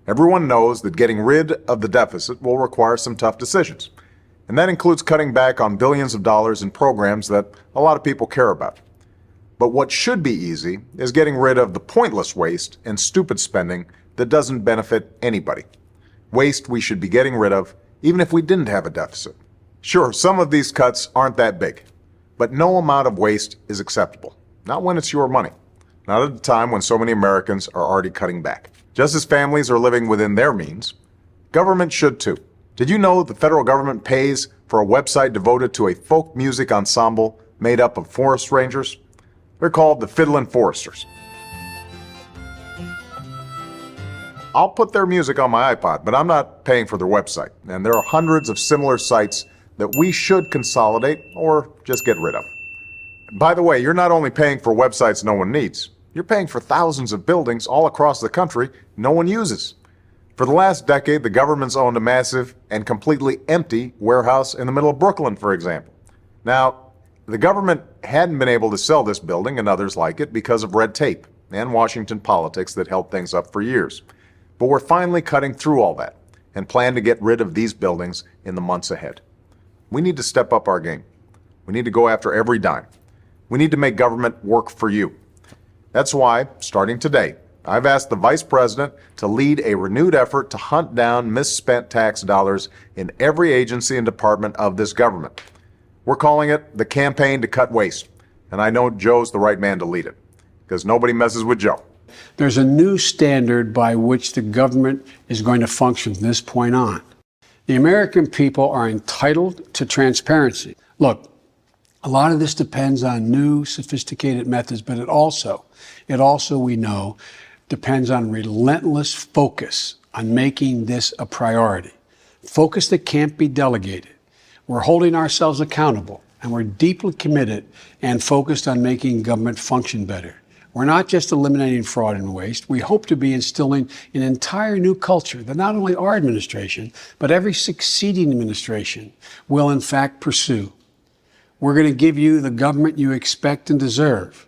Everyone knows that getting rid of the deficit will require some tough decisions, and that includes cutting back on billions of dollars in programs that a lot of people care about. But what should be easy is getting rid of the pointless waste and stupid spending that doesn't benefit anybody. Waste we should be getting rid of even if we didn't have a deficit. Sure, some of these cuts aren't that big, but no amount of waste is acceptable. Not when it's your money. Not at a time when so many Americans are already cutting back. Just as families are living within their means, government should too. Did you know the federal government pays for a website devoted to a folk music ensemble made up of forest rangers? They're called the Fiddlin' Foresters. I'll put their music on my iPod, but I'm not paying for their website. And there are hundreds of similar sites that we should consolidate or just get rid of. By the way, you're not only paying for websites no one needs, you're paying for thousands of buildings all across the country no one uses. For the last decade, the government's owned a massive and completely empty warehouse in the middle of Brooklyn, for example. Now, the government hadn't been able to sell this building and others like it because of red tape and Washington politics that held things up for years. But we're finally cutting through all that and plan to get rid of these buildings in the months ahead. We need to step up our game. We need to go after every dime. We need to make government work for you. That's why, starting today, I've asked the Vice President to lead a renewed effort to hunt down misspent tax dollars in every agency and department of this government. We're calling it the Campaign to Cut Waste, and I know Joe's the right man to lead it, because nobody messes with Joe. There's a new standard by which the government is going to function from this point on. The American people are entitled to transparency. Look, a lot of this depends on new, sophisticated methods, but it also, we know, depends on relentless focus on making this a priority. Focus that can't be delegated. We're holding ourselves accountable, and we're deeply committed and focused on making government function better. We're not just eliminating fraud and waste. We hope to be instilling an entire new culture that not only our administration, but every succeeding administration will in fact pursue. We're going to give you the government you expect and deserve.